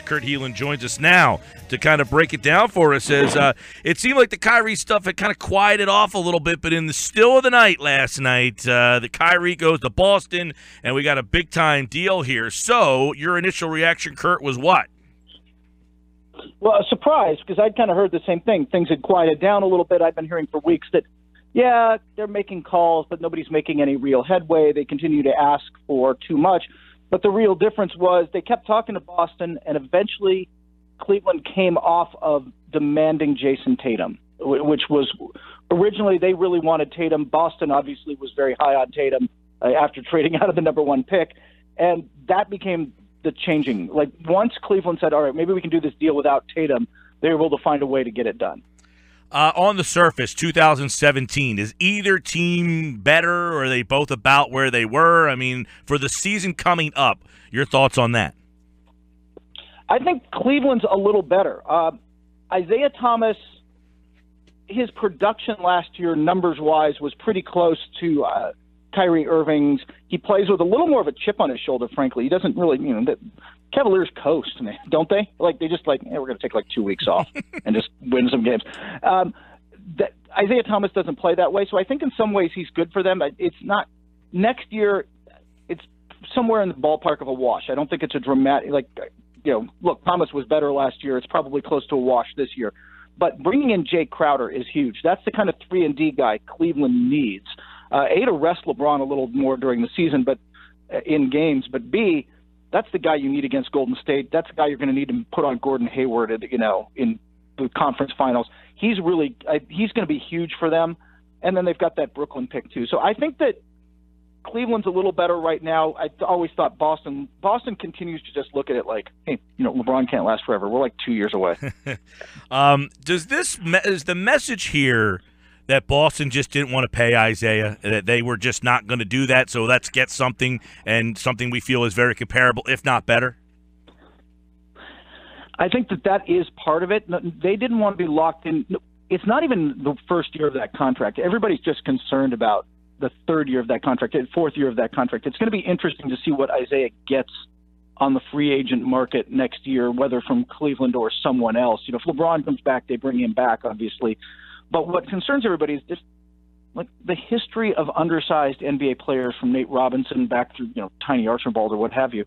Kurt Helin joins us now to kind of break it down for us. As it seemed like the Kyrie stuff had kind of quieted off a little bit, but in the still of the night last night, the Kyrie goes to Boston, and we got a big-time deal here. So your initial reaction, Kurt, was what? Well, a surprise, because I'd kind of heard the same thing. Things had quieted down a little bit. I've been hearing for weeks that, yeah, they're making calls, but nobody's making any real headway. They continue to ask for too much. But the real difference was they kept talking to Boston, and eventually Cleveland came off of demanding Jason Tatum, which was originally they really wanted Tatum. Boston obviously was very high on Tatum after trading out of the number one pick, and that became the changing. Like once Cleveland said, all right, maybe we can do this deal without Tatum, they were able to find a way to get it done. On the surface, 2017, is either team better, or are they both about where they were? I mean, for the season coming up, your thoughts on that? I think Cleveland's a little better. Isaiah Thomas, his production last year, numbers-wise, was pretty close to Kyrie Irving's. He plays with a little more of a chip on his shoulder, frankly. He doesn't really, the Cavaliers coast, man, don't they? Like, they just we're going to take 2 weeks off and just win some games. Isaiah Thomas doesn't play that way, so I think in some ways he's good for them. It's not next year. It's somewhere in the ballpark of a wash. I don't think it's a dramatic, look, Thomas was better last year. It's probably close to a wash this year. But bringing in Jay Crowder is huge. That's the kind of 3-and-D guy Cleveland needs. A, to rest LeBron a little more during the season, but in games. But B, that's the guy you need against Golden State. That's the guy you're going to need to put on Gordon Hayward, in the conference finals. He's going to be huge for them. And then they've got that Brooklyn pick too. So I think that Cleveland's a little better right now. I always thought Boston continues to just look at it like, hey, LeBron can't last forever. We're 2 years away. Is the message here that Boston just didn't want to pay Isaiah, that they were just not going to do that, so let's get something, and something we feel is very comparable, if not better? I think that is part of it. They didn't want to be locked in. It's not even the first year of that contract. Everybody's just concerned about the third year of that contract, the fourth year of that contract. It's going to be interesting to see what Isaiah gets on the free agent market next year, whether from Cleveland or someone else. If LeBron comes back, they bring him back, obviously. But what concerns everybody is just the history of undersized NBA players from Nate Robinson back through Tiny Archibald or what have you.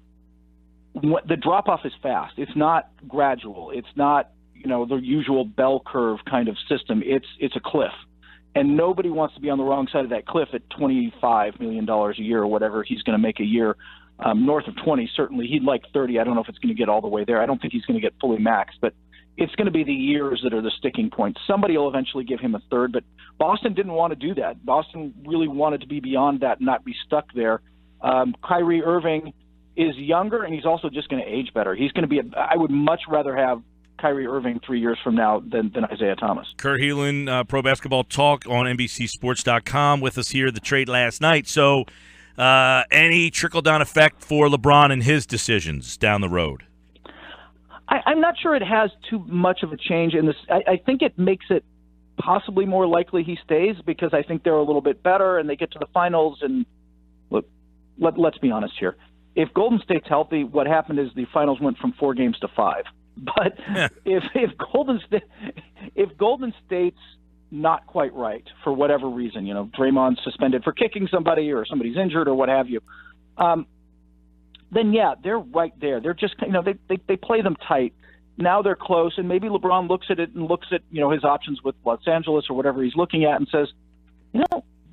The drop off is fast. It's not gradual. It's not the usual bell curve kind of system. It's a cliff, and nobody wants to be on the wrong side of that cliff at $25 million a year or whatever he's going to make a year. North of 20, certainly. He'd like 30. I don't know if it's going to get all the way there. I don't think he's going to get fully maxed, but it's going to be the years that are the sticking point. Somebody will eventually give him a third, but Boston didn't want to do that. Boston really wanted to be beyond that and not be stuck there. Kyrie Irving is younger, and he's also just going to age better. He's going to be I would much rather have Kyrie Irving 3 years from now than Isaiah Thomas. Kurt Helin, Pro Basketball Talk on NBCSports.com with us here, the trade last night. So any trickle-down effect for LeBron and his decisions down the road? I'm not sure it has too much of a change in this. I think it makes it possibly more likely he stays because I think they're a little bit better and they get to the finals. And look, let's be honest here. If Golden State's healthy, what happened is the finals went from 4 games to 5. But if Golden State's not quite right for whatever reason, Draymond's suspended for kicking somebody or somebody's injured or what have you, then yeah, they're right there. They're just, they play them tight. Now they're close, and maybe LeBron looks at it and looks at, his options with Los Angeles or whatever he's looking at and says,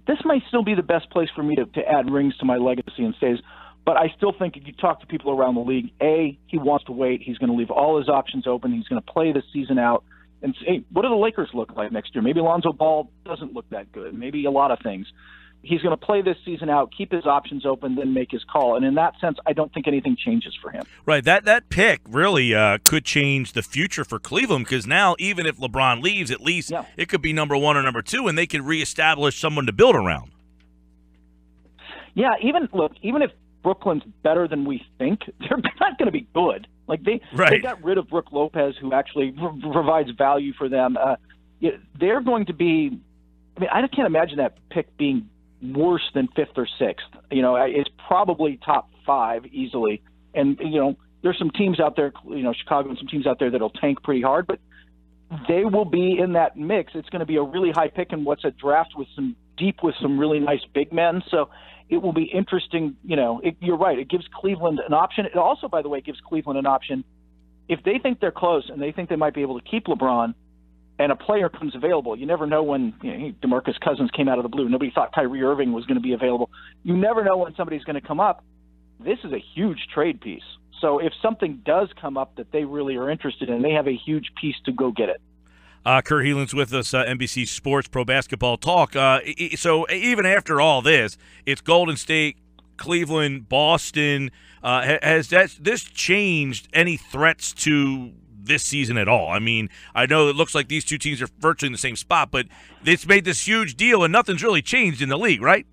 this might still be the best place for me to add rings to my legacy and stays. But I still think if you talk to people around the league, A, he wants to wait. He's going to leave all his options open. He's going to play the season out and say, what do the Lakers look like next year? Maybe Lonzo Ball doesn't look that good. Maybe a lot of things. He's going to play this season out, keep his options open, then make his call. And in that sense, I don't think anything changes for him. Right. That pick really could change the future for Cleveland because now even if LeBron leaves, at least it could be number 1 or number 2, and they can reestablish someone to build around. Yeah, even if Brooklyn's better than we think, they're not going to be good. They got rid of Brook Lopez, who actually provides value for them. They're going to be – I can't imagine that pick being worse than 5th or 6th. It's probably top 5 easily. And, there's some teams out there, Chicago and some teams out there that'll tank pretty hard, but they will be in that mix. It's going to be a really high pick in what's a draft with some really nice big men. So it will be interesting. You're right. It gives Cleveland an option. It also, by the way, gives Cleveland an option if they think they're close and they think they might be able to keep LeBron and a player comes available. You never know when DeMarcus Cousins came out of the blue. Nobody thought Kyrie Irving was going to be available. You never know when somebody's going to come up. This is a huge trade piece. So if something does come up that they really are interested in, they have a huge piece to go get it. Kurt Helin's with us, NBC Sports Pro Basketball Talk. So even after all this, it's Golden State, Cleveland, Boston. Has this changed any threats to this season at all? I mean, I know it looks like these two teams are virtually in the same spot, but it's made this huge deal, and nothing's really changed in the league, right?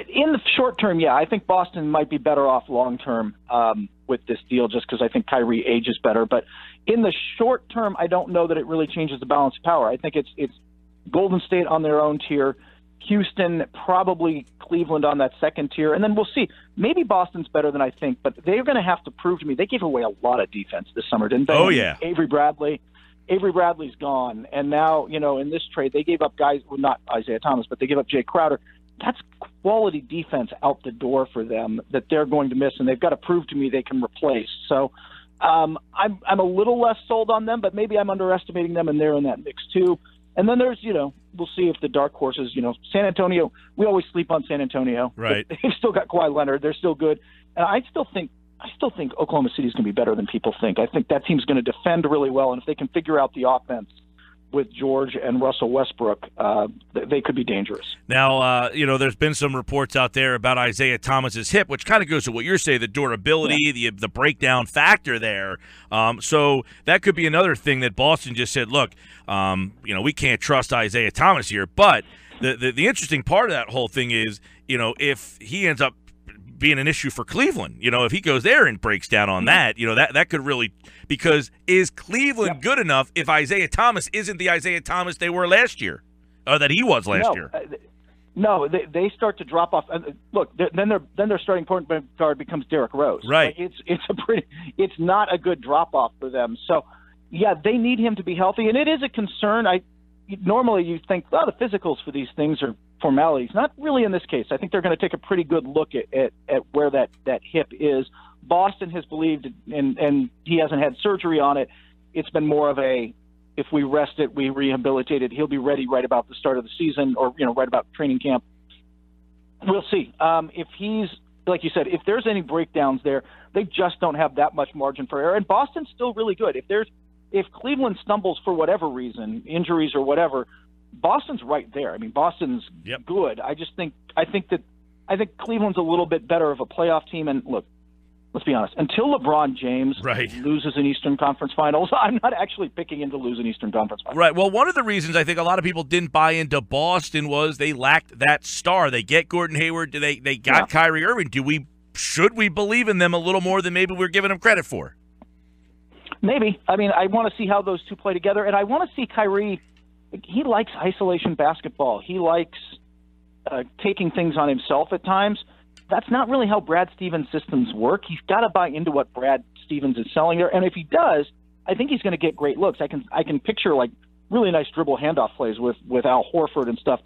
In the short term, yeah, I think Boston might be better off long term with this deal just because I think Kyrie ages better. But in the short term, I don't know that it really changes the balance of power. I think it's Golden State on their own tier, Houston, probably Cleveland on that second tier, and then we'll see. Maybe Boston's better than I think, but they're going to have to prove to me. They gave away a lot of defense this summer, didn't they? Oh, yeah. Avery Bradley's gone, and now, in this trade, they gave up guys, well, not Isaiah Thomas, but they gave up Jay Crowder. That's quality defense out the door for them that they're going to miss, and they've got to prove to me they can replace. So I'm a little less sold on them, but maybe I'm underestimating them, and they're in that mix too. And then there's, we'll see if the dark horses, San Antonio, we always sleep on San Antonio. Right. They've still got Kawhi Leonard. They're still good. And I still think Oklahoma City is going to be better than people think. I think that team's going to defend really well, and if they can figure out the offense with George and Russell Westbrook, they could be dangerous. Now, there's been some reports out there about Isaiah Thomas's hip, which kind of goes to what you're saying, the durability, the breakdown factor there. So that could be another thing that Boston just said, look, we can't trust Isaiah Thomas here. But the interesting part of that whole thing is, if he ends up being an issue for Cleveland, if he goes there and breaks down on that, that could really – because is Cleveland good enough if Isaiah Thomas isn't the Isaiah Thomas they were last year, or that he was last year? No, they start to drop off. Look, then their starting point guard becomes Derrick Rose. Right. It's not a good drop off for them. So, yeah, they need him to be healthy, and it is a concern. Normally you think, the physicals for these things are formalities. Not really in this case. I think they're going to take a pretty good look at where that hip is. Boston has believed, and he hasn't had surgery on it. It's been more of if we rest it, we rehabilitate it, he'll be ready right about the start of the season or, right about training camp. We'll see. If he's, like you said, if there's any breakdowns there, they just don't have that much margin for error. And Boston's still really good. If Cleveland stumbles for whatever reason, injuries or whatever, Boston's right there. I mean, Boston's good. I think Cleveland's a little bit better of a playoff team. And look, let's be honest, until LeBron James loses an Eastern Conference Finals, I'm not actually picking him to lose an Eastern Conference Finals. Right. Well, one of the reasons I think a lot of people didn't buy into Boston was they lacked that star. They get Gordon Hayward. They got Kyrie Irving. Should we believe in them a little more than maybe we're giving them credit for? Maybe. I mean, I want to see how those two play together, and I want to see Kyrie. He likes isolation basketball. He likes taking things on himself at times. That's not really how Brad Stevens' systems work. He's got to buy into what Brad Stevens is selling there, and if he does, I think he's going to get great looks. I can picture like really nice dribble handoff plays with Al Horford and stuff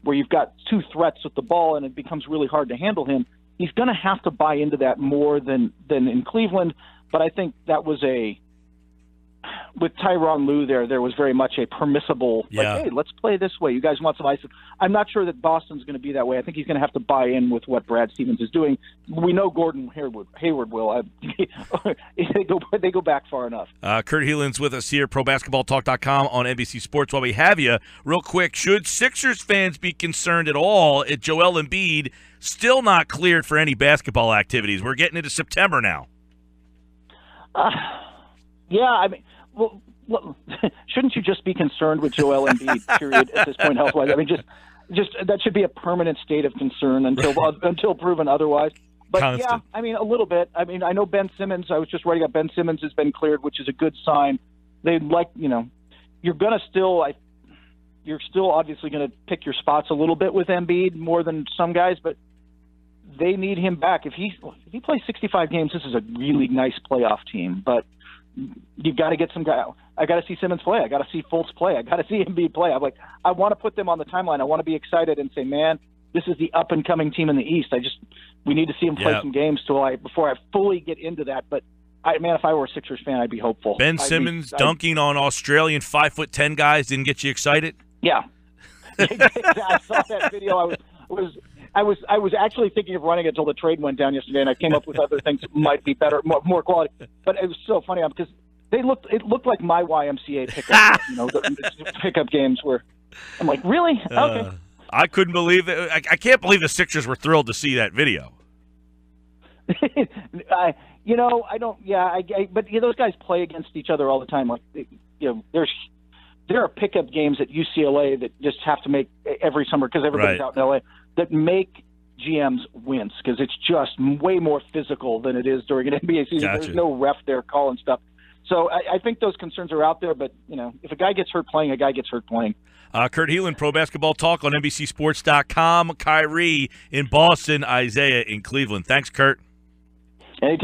where you've got two threats with the ball and it becomes really hard to handle him. He's going to have to buy into that more than in Cleveland, but I think that was with Tyronn Lue there was very much a permissible, hey, let's play this way. You guys want some ice? I'm not sure that Boston's going to be that way. I think he's going to have to buy in with what Brad Stevens is doing. We know Gordon Hayward will. They go back far enough. Kurt Helin's with us here, ProBasketballTalk.com on NBC Sports. While we have you, real quick, should Sixers fans be concerned at all at Joel Embiid still not cleared for any basketball activities? We're getting into September now. Yeah, I mean, well, shouldn't you just be concerned with Joel Embiid, period, at this point health-wise? I mean, just that should be a permanent state of concern until proven otherwise. But, Constant. Yeah, I mean, a little bit. I mean, I know Ben Simmons. I was just writing up Ben Simmons has been cleared, which is a good sign. You're still obviously going to pick your spots a little bit with Embiid more than some guys, but they need him back. If he plays 65 games, this is a really nice playoff team. But you've got to get some guy. I got to see Simmons play. I got to see Fultz play. I got to see Embiid play. I want to put them on the timeline. I want to be excited and say, man, this is the up and coming team in the East. We need to see him play some games before I fully get into that. But if I were a Sixers fan, I'd be hopeful. Ben Simmons dunking on Australian 5'10" guys didn't get you excited? Yeah, I saw that video. I was actually thinking of running it until the trade went down yesterday, and I came up with other things that might be better, more quality. But it was so funny because it looked like my YMCA pickup, the pickup games where I'm like, really? Okay. I couldn't believe it. I can't believe the Sixers were thrilled to see that video. I don't. Yeah, but those guys play against each other all the time. There are pickup games at UCLA that just have to make every summer because everybody's out in LA that make GMs wince because it's just way more physical than it is during an NBA season. Gotcha. There's no ref there calling stuff. So I think those concerns are out there. But if a guy gets hurt playing, a guy gets hurt playing. Kurt Helin, Pro Basketball Talk on NBCSports.com. Kyrie in Boston, Isaiah in Cleveland. Thanks, Kurt. Anytime.